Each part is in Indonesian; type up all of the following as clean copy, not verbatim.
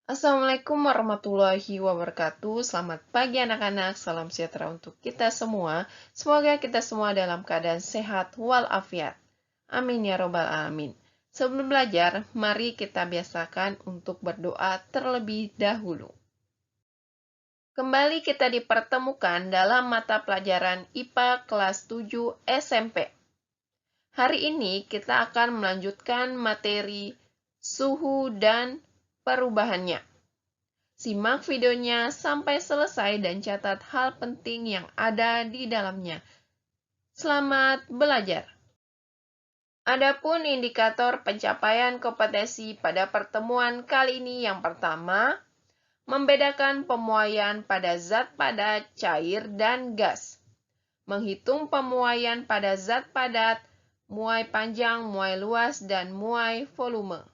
Assalamualaikum warahmatullahi wabarakatuh. Selamat pagi anak-anak, salam sejahtera untuk kita semua. Semoga kita semua dalam keadaan sehat walafiat. Amin ya robbal alamin. Sebelum belajar, mari kita biasakan untuk berdoa terlebih dahulu. Kembali kita dipertemukan dalam mata pelajaran IPA kelas 7 SMP. Hari ini kita akan melanjutkan materi suhu dan perubahannya. Simak videonya sampai selesai dan catat hal penting yang ada di dalamnya. Selamat belajar! Adapun indikator pencapaian kompetensi pada pertemuan kali ini yang pertama, membedakan pemuaian pada zat padat, cair, dan gas. Menghitung pemuaian pada zat padat, muai panjang, muai luas, dan muai volume.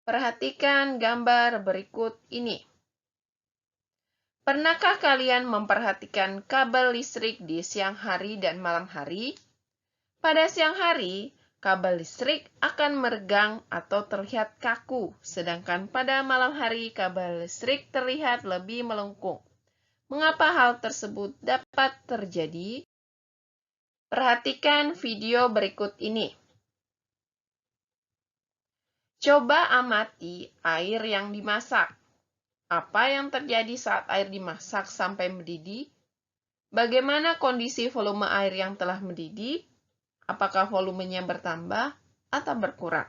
Perhatikan gambar berikut ini. Pernahkah kalian memperhatikan kabel listrik di siang hari dan malam hari? Pada siang hari, kabel listrik akan meregang atau terlihat kaku, sedangkan pada malam hari kabel listrik terlihat lebih melengkung. Mengapa hal tersebut dapat terjadi? Perhatikan video berikut ini. Coba amati air yang dimasak. Apa yang terjadi saat air dimasak sampai mendidih? Bagaimana kondisi volume air yang telah mendidih? Apakah volumenya bertambah atau berkurang?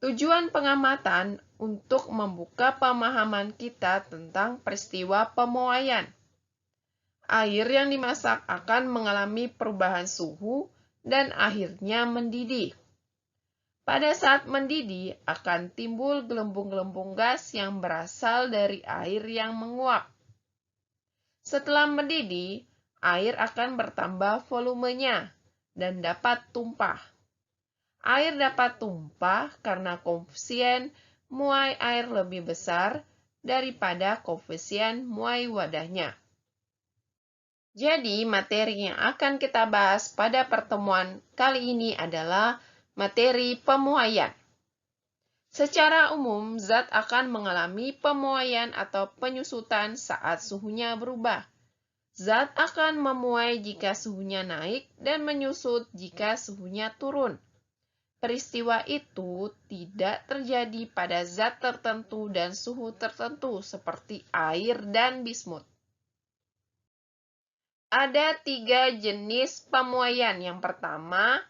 Tujuan pengamatan untuk membuka pemahaman kita tentang peristiwa pemuaian. Air yang dimasak akan mengalami perubahan suhu dan akhirnya mendidih. Pada saat mendidih akan timbul gelembung-gelembung gas yang berasal dari air yang menguap. Setelah mendidih, air akan bertambah volumenya dan dapat tumpah. Air dapat tumpah karena koefisien muai air lebih besar daripada koefisien muai wadahnya. Jadi, materi yang akan kita bahas pada pertemuan kali ini adalah materi pemuaian. Secara umum, zat akan mengalami pemuaian atau penyusutan saat suhunya berubah. Zat akan memuai jika suhunya naik dan menyusut jika suhunya turun. Peristiwa itu tidak terjadi pada zat tertentu dan suhu tertentu seperti air dan bismut. Ada 3 jenis pemuaian. Yang pertama,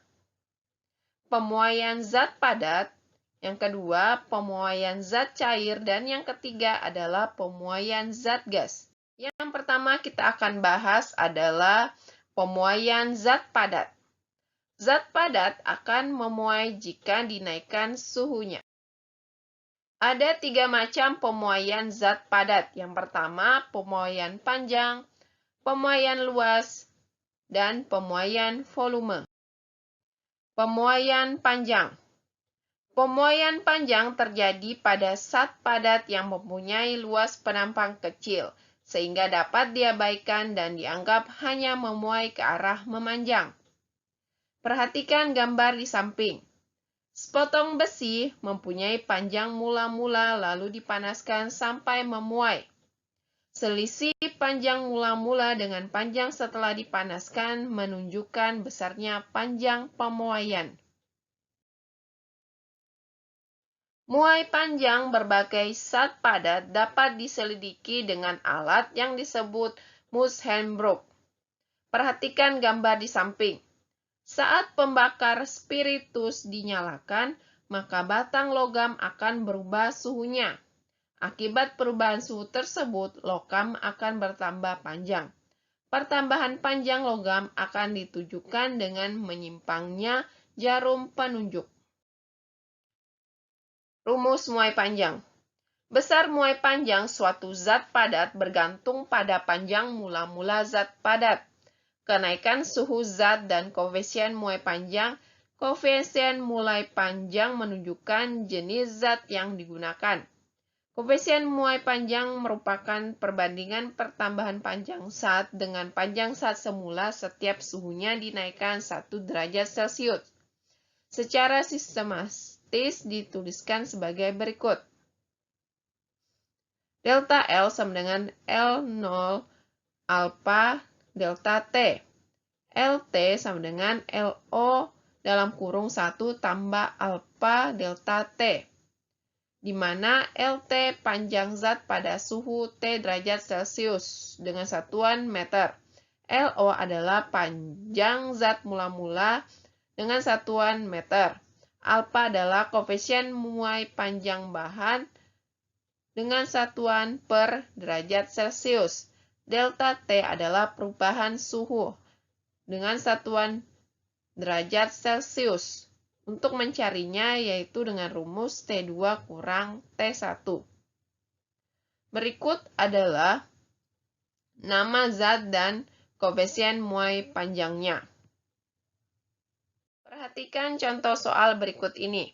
pemuaian zat padat. Yang kedua, pemuaian zat cair. Dan yang ketiga adalah pemuaian zat gas. Yang pertama kita akan bahas adalah pemuaian zat padat. Zat padat akan memuai jika dinaikkan suhunya. Ada 3 macam pemuaian zat padat. Yang pertama, pemuaian panjang, pemuaian luas, dan pemuaian volume. Pemuaian panjang. Pemuaian panjang terjadi pada zat padat yang mempunyai luas penampang kecil, sehingga dapat diabaikan dan dianggap hanya memuai ke arah memanjang. Perhatikan gambar di samping. Sepotong besi mempunyai panjang mula-mula lalu dipanaskan sampai memuai. Selisih panjang mula-mula dengan panjang setelah dipanaskan menunjukkan besarnya panjang pemuaian. Muai panjang berbagai zat padat dapat diselidiki dengan alat yang disebut Mushlenbrook. Perhatikan gambar di samping. Saat pembakar spiritus dinyalakan, maka batang logam akan berubah suhunya. Akibat perubahan suhu tersebut, logam akan bertambah panjang. Pertambahan panjang logam akan ditujukan dengan menyimpangnya jarum penunjuk. Rumus muai panjang. Besar muai panjang suatu zat padat bergantung pada panjang mula-mula zat padat. Kenaikan suhu zat dan koefisien muai panjang. Koefisien muai panjang menunjukkan jenis zat yang digunakan. Koefisien muai panjang merupakan perbandingan pertambahan panjang zat dengan panjang zat semula setiap suhunya dinaikkan 1 derajat Celcius. Secara praktis dituliskan sebagai berikut. Delta L sama dengan L0 alfa delta T. LT sama dengan LO dalam kurung 1 tambah alfa delta T. Di mana LT panjang zat pada suhu T derajat Celcius dengan satuan meter. LO adalah panjang zat mula-mula dengan satuan meter. Alfa adalah koefisien muai panjang bahan dengan satuan per derajat Celcius. Delta T adalah perubahan suhu dengan satuan derajat Celcius. Untuk mencarinya yaitu dengan rumus T2 kurang T1. Berikut adalah nama zat dan koefisien muai panjangnya. Perhatikan contoh soal berikut ini.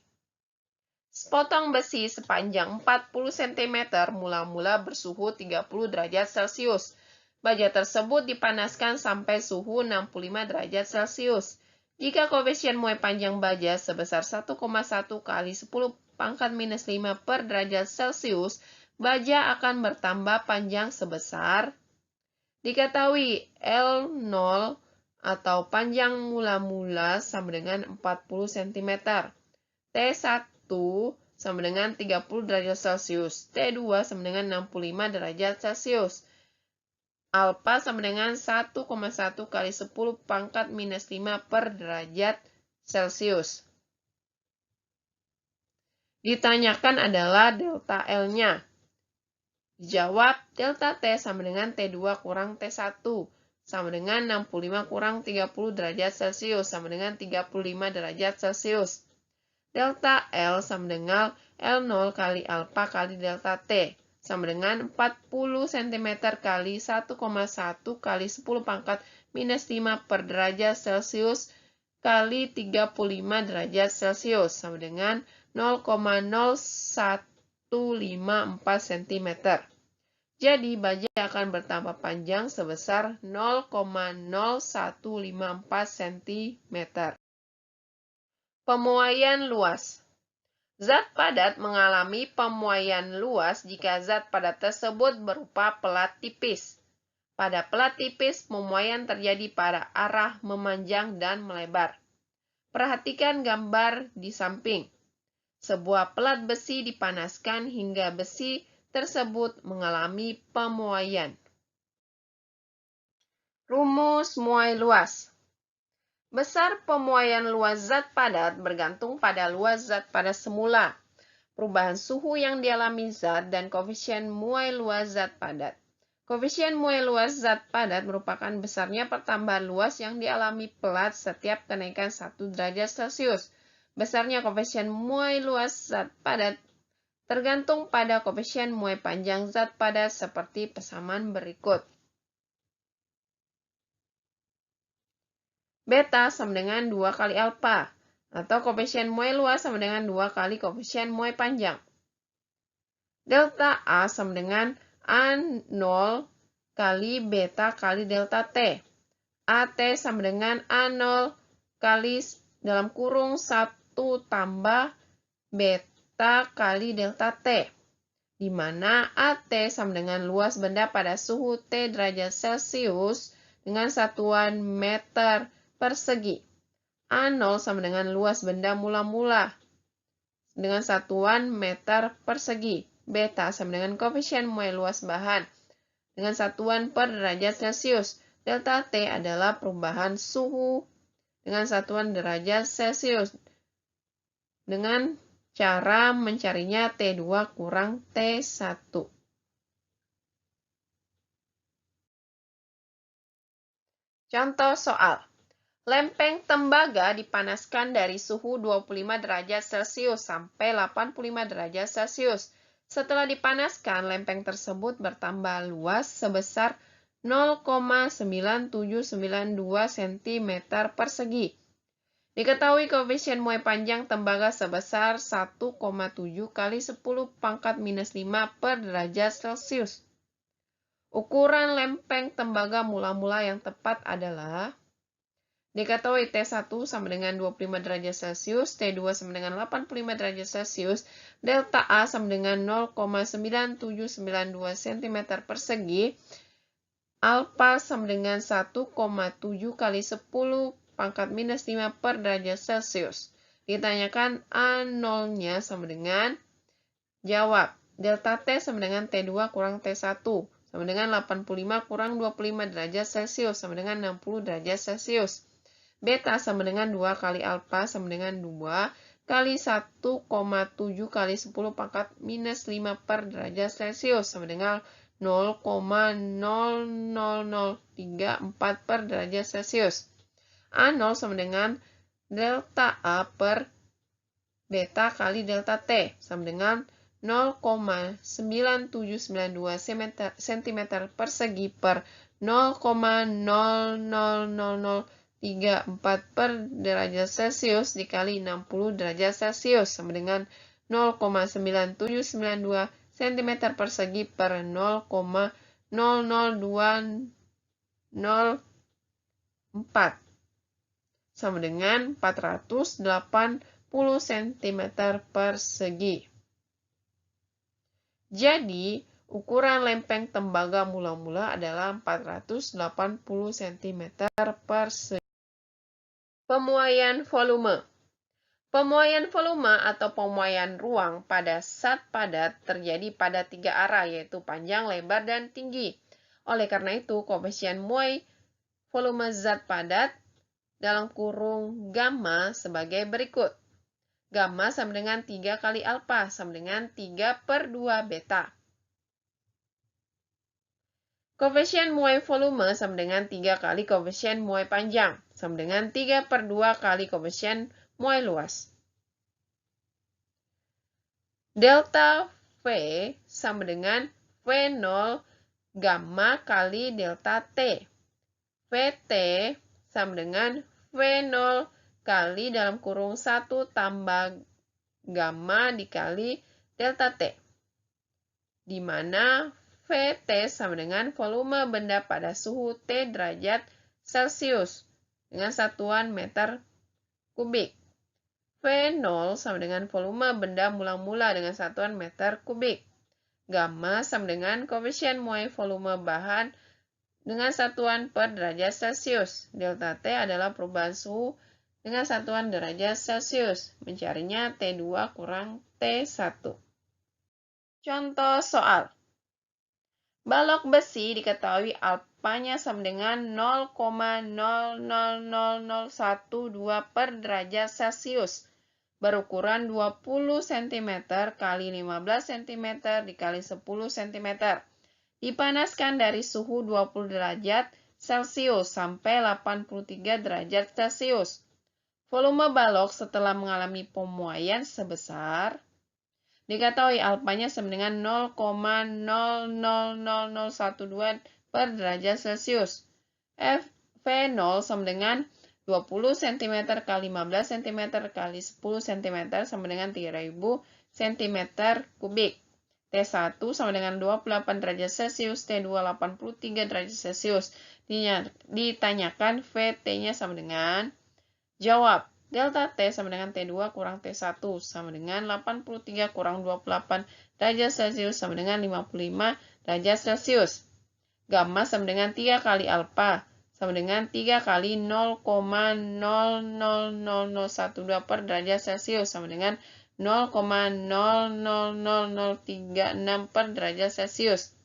Sepotong besi sepanjang 40 cm mula-mula bersuhu 30 derajat Celcius. Baja tersebut dipanaskan sampai suhu 65 derajat Celcius. Jika koefisien muai panjang baja sebesar 1,1 kali 10 pangkat minus 5 per derajat Celcius, baja akan bertambah panjang sebesar, diketahui L0 atau panjang mula-mula sama dengan 40 cm. T1 sama dengan 30 derajat Celcius. T2 sama dengan 65 derajat Celcius. Alfa sama dengan 1,1 kali 10 pangkat minus 5 per derajat Celcius. Ditanyakan adalah delta L-nya. Dijawab, delta T sama dengan T2 kurang T1 sama dengan 65 kurang 30 derajat Celcius sama dengan 35 derajat Celcius. Delta L sama dengan L0 kali alfa kali delta T sama dengan 40 cm kali 1,1 kali 10 pangkat minus 5 per derajat Celcius kali 35 derajat Celcius sama dengan 0,0154 cm. Jadi, baja akan bertambah panjang sebesar 0,0154 cm. Pemuaian luas. Zat padat mengalami pemuaian luas jika zat padat tersebut berupa pelat tipis. Pada pelat tipis, pemuaian terjadi pada arah memanjang dan melebar. Perhatikan gambar di samping. Sebuah pelat besi dipanaskan hingga besi tersebut mengalami pemuaian. Rumus muai luas. Besar pemuaian luas zat padat bergantung pada luas zat padat semula, perubahan suhu yang dialami zat, dan koefisien muai luas zat padat. Koefisien muai luas zat padat merupakan besarnya pertambahan luas yang dialami pelat setiap kenaikan 1 derajat Celcius. Besarnya koefisien muai luas zat padat tergantung pada koefisien muai panjang zat padat seperti pesaman berikut. Beta sama dengan 2 kali alfa, atau koefisien muai luas sama dengan 2 kali koefisien muai panjang. Delta A sama dengan A0 kali beta kali delta T. AT sama dengan A0 kali dalam kurung 1 tambah beta kali delta T. Di mana AT sama dengan luas benda pada suhu T derajat Celcius dengan satuan meter persegi. A0 sama dengan luas benda mula-mula dengan satuan meter persegi. Beta sama dengan koefisien muai luas bahan dengan satuan per derajat Celcius. Delta T adalah perubahan suhu dengan satuan derajat Celcius. Dengan cara mencarinya T2 kurang T1. Contoh soal. Lempeng tembaga dipanaskan dari suhu 25 derajat Celcius sampai 85 derajat Celcius. Setelah dipanaskan, lempeng tersebut bertambah luas sebesar 0,9792 cm persegi. Diketahui koefisien muai panjang tembaga sebesar 1,7 kali 10 pangkat minus 5 per derajat Celcius. Ukuran lempeng tembaga mula-mula yang tepat adalah Diketahui T1 sama dengan 25 derajat Celcius, T2 sama dengan 85 derajat Celcius, delta A sama dengan 0,9792 cm persegi, alfa sama dengan 1,7 kali 10 pangkat minus 5 per derajat Celcius. Ditanyakan A0-nya sama dengan, jawab, delta T sama dengan T2 kurang T1, sama dengan 85 kurang 25 derajat Celcius, sama dengan 60 derajat Celcius. Beta sama dengan 2 kali alfa sama dengan 2 kali 1,7 kali 10 pangkat minus 5 per derajat Celcius sama dengan 0,00034 per derajat Celcius. A0 sama dengan delta A per beta kali delta T sama dengan 0,9792 cm persegi per 0,00034 per derajat Celcius dikali 60 derajat Celcius sama dengan 0,9792 cm persegi per 0,00204 sama dengan 480 cm persegi. Jadi, ukuran lempeng tembaga mula-mula adalah 480 cm persegi. Pemuaian volume. Pemuaian volume atau pemuaian ruang pada zat padat terjadi pada 3 arah, yaitu panjang, lebar, dan tinggi. Oleh karena itu, koefisien muai volume zat padat dalam kurung gamma sebagai berikut. Gamma sama dengan 3 kali alfa sama dengan 3 per 2 beta. Koefisien muai volume sama dengan 3 kali koefisien muai panjang sama dengan 3 per 2 kali koefisien muai luas. Delta V sama dengan V0 gamma kali delta T. Vt sama dengan V0 kali dalam kurung 1 tambah gamma dikali delta T. Di mana Vt sama dengan volume benda pada suhu T derajat Celcius dengan satuan meter kubik. V0 sama dengan volume benda mula-mula dengan satuan meter kubik. Gamma sama dengan koefisien muai volume bahan dengan satuan per derajat Celcius. Delta T adalah perubahan suhu dengan satuan derajat Celcius. Mencarinya T2 kurang T1. Contoh soal. Balok besi diketahui alfanya sama dengan 0,000012 per derajat Celcius. Berukuran 20 cm kali 15 cm dikali 10 cm. Dipanaskan dari suhu 20 derajat Celcius sampai 83 derajat Celcius. Volume balok setelah mengalami pemuaian sebesar, diketahui alfanya sama dengan 0,000012 per derajat Celcius. V0 sama dengan 20 cm kali 15 cm kali 10 cm sama dengan 3000 cm kubik. T1 sama dengan 28 derajat Celcius, T2 83 derajat Celcius. Ditanyakan Vt-nya sama dengan, jawab, delta T sama dengan T2 kurang T1 sama dengan 83 kurang 28 derajat Celcius sama dengan 55 derajat Celcius. Gamma sama dengan 3 kali alfa sama dengan 3 kali 0,00012 per derajat Celcius sama dengan 0,00036 per derajat Celcius.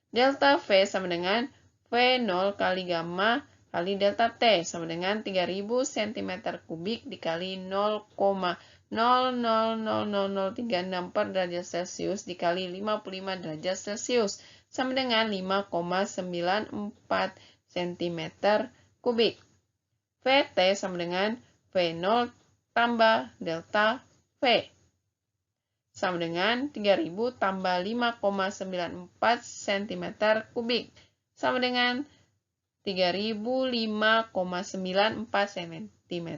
Delta V sama dengan V0 kali gamma kali delta T sama dengan 3000 cm kubik dikali 0,00036 per derajat Celcius dikali 55 derajat Celcius sama dengan 5,94 cm kubik. Vt sama dengan V0 tambah delta V sama dengan 3000 tambah 5,94 cm kubik sama dengan 3005,94 cm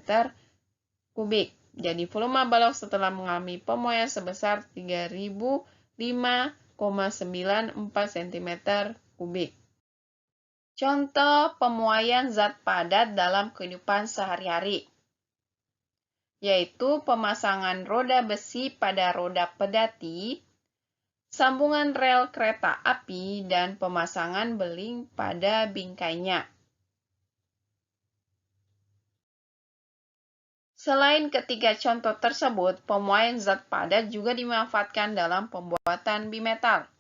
kubik. Jadi volume balok setelah mengalami pemuaian sebesar 3005,94 cm kubik. Contoh pemuaian zat padat dalam kehidupan sehari-hari, yaitu pemasangan roda besi pada roda pedati, sambungan rel kereta api, dan pemasangan beling pada bingkainya. Selain ketiga contoh tersebut, pemuaian zat padat juga dimanfaatkan dalam pembuatan bimetal.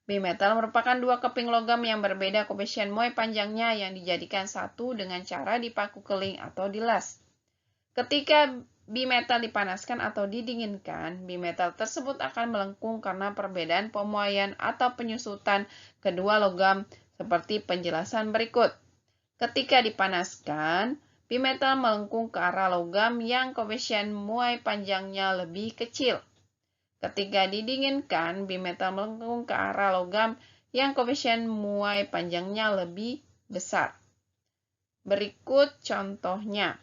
Bimetal merupakan dua keping logam yang berbeda koefisien muai panjangnya yang dijadikan satu dengan cara dipaku keling atau dilas. Ketika bimetal dipanaskan atau didinginkan, bimetal tersebut akan melengkung karena perbedaan pemuaian atau penyusutan kedua logam seperti penjelasan berikut. Ketika dipanaskan, bimetal melengkung ke arah logam yang koefisien muai panjangnya lebih kecil. Ketika didinginkan, bimetal melengkung ke arah logam yang koefisien muai panjangnya lebih besar. Berikut contohnya,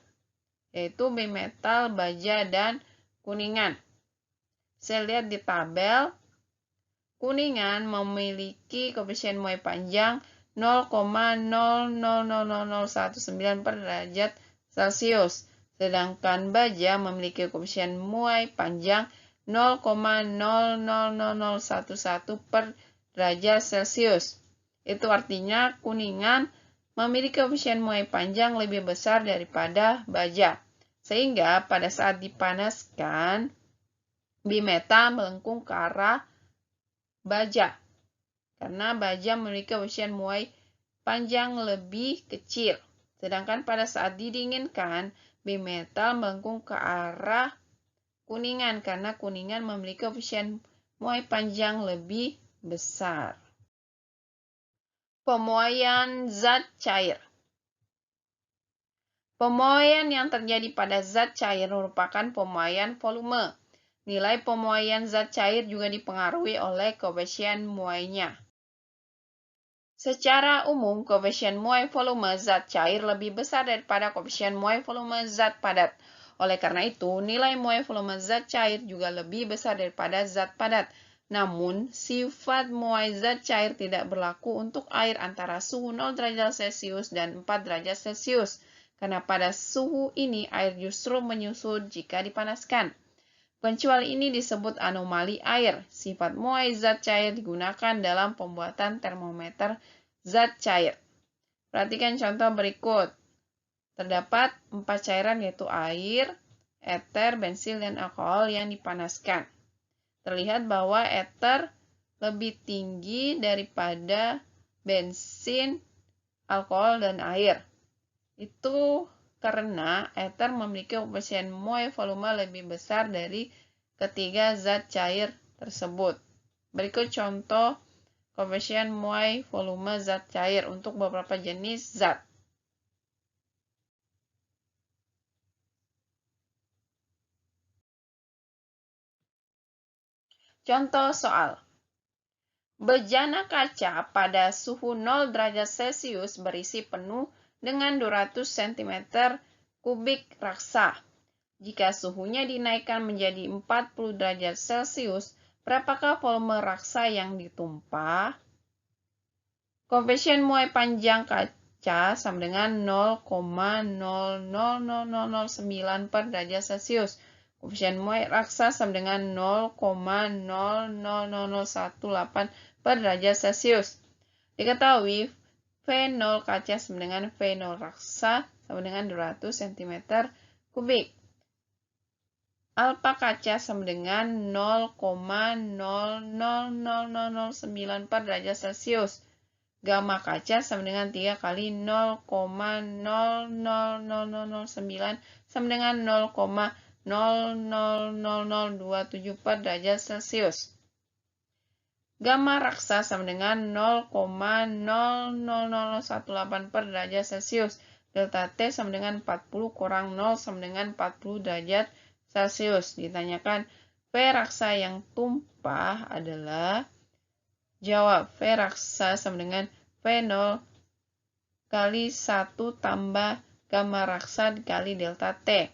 yaitu bimetal baja dan kuningan. Saya lihat di tabel, kuningan memiliki koefisien muai panjang 0,000019 per derajat Celcius, sedangkan baja memiliki koefisien muai panjang 0,00011 per derajat Celcius. Itu artinya kuningan memiliki koefisien muai panjang lebih besar daripada baja. Sehingga pada saat dipanaskan, bimetal melengkung ke arah baja. Karena baja memiliki koefisien muai panjang lebih kecil. Sedangkan pada saat didinginkan, bimetal melengkung ke arah kuningan karena kuningan memiliki koefisien muai panjang lebih besar. Pemuaian zat cair. Pemuaian yang terjadi pada zat cair merupakan pemuaian volume. Nilai pemuaian zat cair juga dipengaruhi oleh koefisien muainya. Secara umum, koefisien muai volume zat cair lebih besar daripada koefisien muai volume zat padat. Oleh karena itu, nilai muai volume zat cair juga lebih besar daripada zat padat. Namun, sifat muai zat cair tidak berlaku untuk air antara suhu 0 derajat Celcius dan 4 derajat Celcius. Karena pada suhu ini air justru menyusut jika dipanaskan. Pengecualian ini disebut anomali air. Sifat muai zat cair digunakan dalam pembuatan termometer zat cair. Perhatikan contoh berikut. Terdapat 4 cairan yaitu air, eter, bensin, dan alkohol yang dipanaskan. Terlihat bahwa eter lebih tinggi daripada bensin, alkohol, dan air. Itu karena eter memiliki koefisien muai volume lebih besar dari ketiga zat cair tersebut. Berikut contoh koefisien muai volume zat cair untuk beberapa jenis zat. Contoh soal. Bejana kaca pada suhu 0 derajat Celcius berisi penuh dengan 200 cm kubik raksa. Jika suhunya dinaikkan menjadi 40 derajat Celcius, berapakah volume raksa yang ditumpah? Koefisien muai panjang kaca sama dengan 0,00009 per derajat Celcius. Koefisien muai raksa sama dengan 0,00018 per derajat Celcius. Diketahui V0 kaca sama dengan V0 raksa sama dengan 200 cm kubik. Alfa kaca sama dengan 0,00009 per derajat Celcius. Gamma kaca sama dengan 3 kali 0,00009 sama dengan 0,00027 per derajat Celcius. Gamma raksa sama dengan 0,00018 per derajat Celcius. Delta T sama dengan 40 kurang 0 sama dengan 40 derajat Celcius. Ditanyakan V raksa yang tumpah adalah, jawab V raksa sama dengan V0 kali 1 tambah gamma raksa dikali delta T.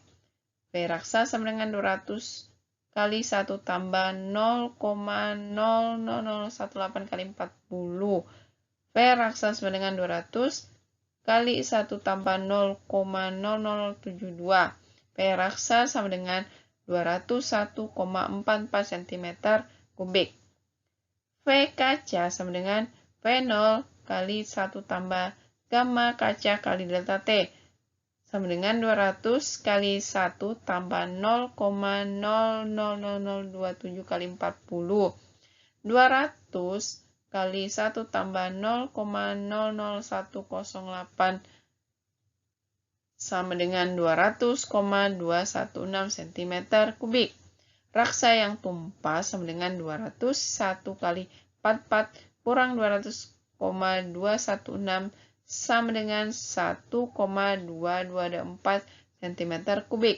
V raksa sama dengan 200 kali 1 tambah 0,00018 kali 40. V V raksa sama dengan 200 kali 1 tambah 0,0072. V raksa sama dengan 201,44 cm kubik. V kaca sama dengan V0 kali 1 tambah gamma kaca kali delta T sama dengan 200 kali 1 tambah 0,000027 kali 40. 200 kali 1 tambah 0,00108 sama dengan 200,216 cm kubik. Raksa yang tumpah sama dengan 201 kali 44 kurang 200,216 sama dengan 1,2224 cm kubik.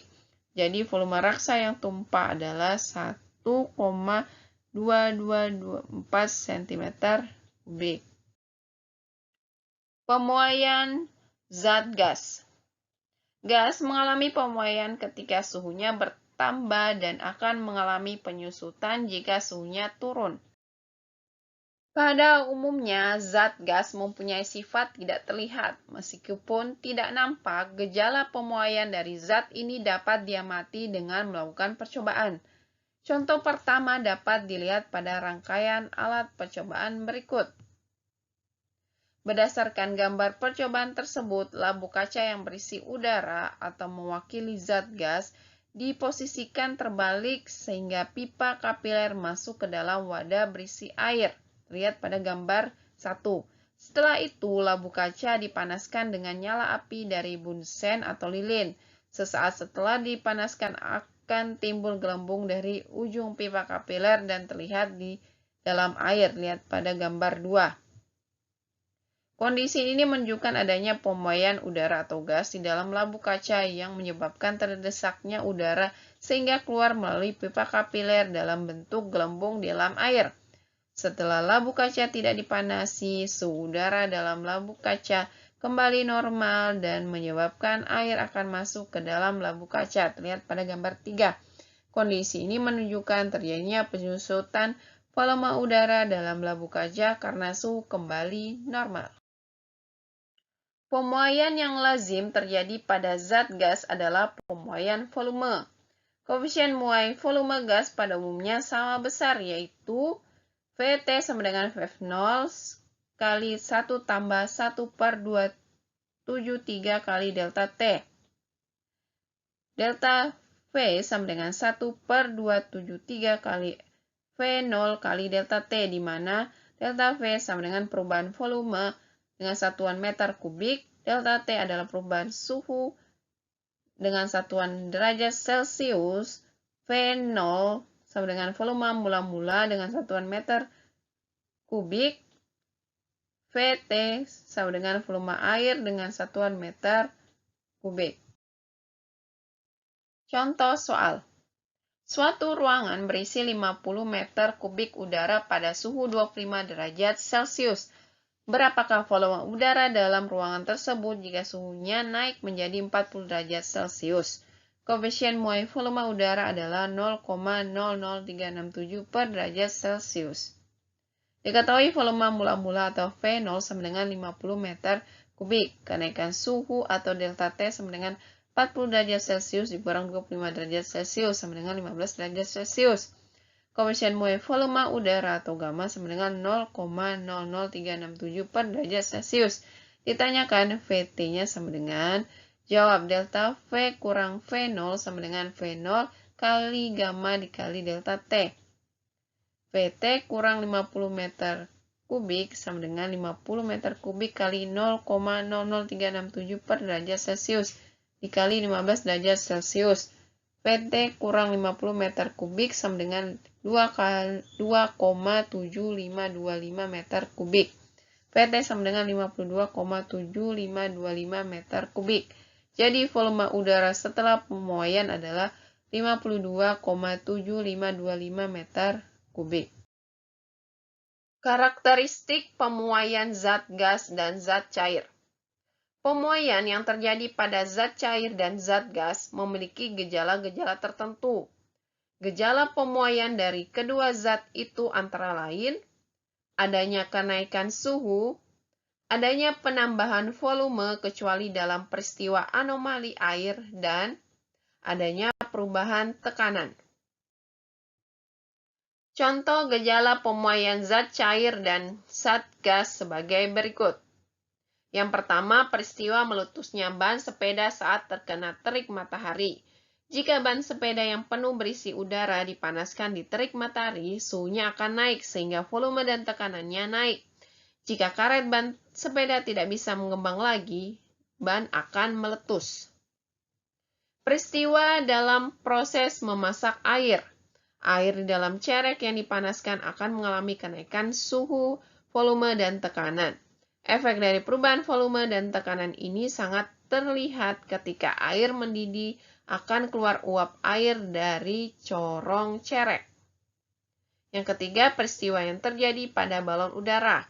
Jadi volume raksa yang tumpah adalah 1,2224 cm kubik. Pemuaian zat gas. Gas mengalami pemuaian ketika suhunya bertambah dan akan mengalami penyusutan jika suhunya turun. Pada umumnya, zat gas mempunyai sifat tidak terlihat. Meskipun tidak nampak, gejala pemuaian dari zat ini dapat diamati dengan melakukan percobaan. Contoh pertama dapat dilihat pada rangkaian alat percobaan berikut. Berdasarkan gambar percobaan tersebut, labu kaca yang berisi udara atau mewakili zat gas diposisikan terbalik sehingga pipa kapiler masuk ke dalam wadah berisi air. Lihat pada gambar 1. Setelah itu, labu kaca dipanaskan dengan nyala api dari bunsen atau lilin. Sesaat setelah dipanaskan akan timbul gelembung dari ujung pipa kapiler dan terlihat di dalam air. Lihat pada gambar 2. Kondisi ini menunjukkan adanya pemuaian udara atau gas di dalam labu kaca yang menyebabkan terdesaknya udara sehingga keluar melalui pipa kapiler dalam bentuk gelembung di dalam air. Setelah labu kaca tidak dipanasi, suhu udara dalam labu kaca kembali normal dan menyebabkan air akan masuk ke dalam labu kaca. Terlihat pada gambar 3. Kondisi ini menunjukkan terjadinya penyusutan volume udara dalam labu kaca karena suhu kembali normal. Pemuaian yang lazim terjadi pada zat gas adalah pemuaian volume. Koefisien muai volume gas pada umumnya sama besar, yaitu Vt sama dengan V0 kali 1 tambah 1/273 kali delta T. Delta V sama dengan 1/273 kali V0 kali delta T, di mana delta V sama dengan perubahan volume dengan satuan meter kubik, delta T adalah perubahan suhu dengan satuan derajat Celcius, V0 sama dengan volume mula-mula dengan satuan meter kubik, Vt sama dengan volume air dengan satuan meter kubik. Contoh soal. Suatu ruangan berisi 50 meter kubik udara pada suhu 25 derajat Celcius. Berapakah volume udara dalam ruangan tersebut jika suhunya naik menjadi 40 derajat Celcius? Koefisien muai volume udara adalah 0,00367 per derajat Celcius. Diketahui volume mula-mula atau V0 sama dengan 50 meter kubik. Kenaikan suhu atau delta T sama dengan 40 derajat Celcius dikurang 25 derajat Celcius sama dengan 15 derajat Celcius. Koefisien muai volume udara atau gamma sama dengan 0,00367 per derajat Celcius. Ditanyakan Vt-nya sama dengan, jawab delta V kurang V0 sama dengan V0 kali gamma dikali delta T. Vt kurang 50 meter kubik sama dengan 50 meter kubik kali 0,00367 per derajat Celcius dikali 15 derajat Celcius. Vt kurang 50 meter kubik sama dengan 2,7525 meter kubik. Vt sama dengan 52,7525 meter kubik. Jadi volume udara setelah pemuaian adalah 52,7525 meter kubik. Karakteristik pemuaian zat gas dan zat cair. Pemuaian yang terjadi pada zat cair dan zat gas memiliki gejala-gejala tertentu. Gejala pemuaian dari kedua zat itu antara lain adanya kenaikan suhu, adanya penambahan volume kecuali dalam peristiwa anomali air dan adanya perubahan tekanan. Contoh gejala pemuaian zat cair dan zat gas sebagai berikut. Yang pertama, peristiwa meletusnya ban sepeda saat terkena terik matahari. Jika ban sepeda yang penuh berisi udara dipanaskan di terik matahari, suhunya akan naik sehingga volume dan tekanannya naik. Jika karet ban sepeda tidak bisa mengembang lagi, ban akan meletus. Peristiwa dalam proses memasak air. Air di dalam cerek yang dipanaskan akan mengalami kenaikan suhu, volume, dan tekanan. Efek dari perubahan volume dan tekanan ini sangat terlihat ketika air mendidih akan keluar uap air dari corong cerek. Yang ketiga, peristiwa yang terjadi pada balon udara.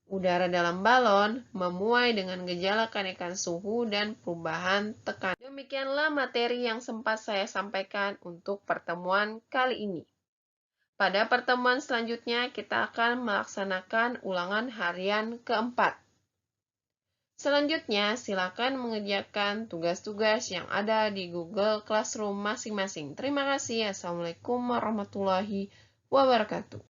Udara dalam balon memuai dengan gejala kenaikan suhu dan perubahan tekanan. Demikianlah materi yang sempat saya sampaikan untuk pertemuan kali ini. Pada pertemuan selanjutnya, kita akan melaksanakan ulangan harian keempat. Selanjutnya, silakan mengerjakan tugas-tugas yang ada di Google Classroom masing-masing. Terima kasih. Assalamualaikum warahmatullahi wabarakatuh.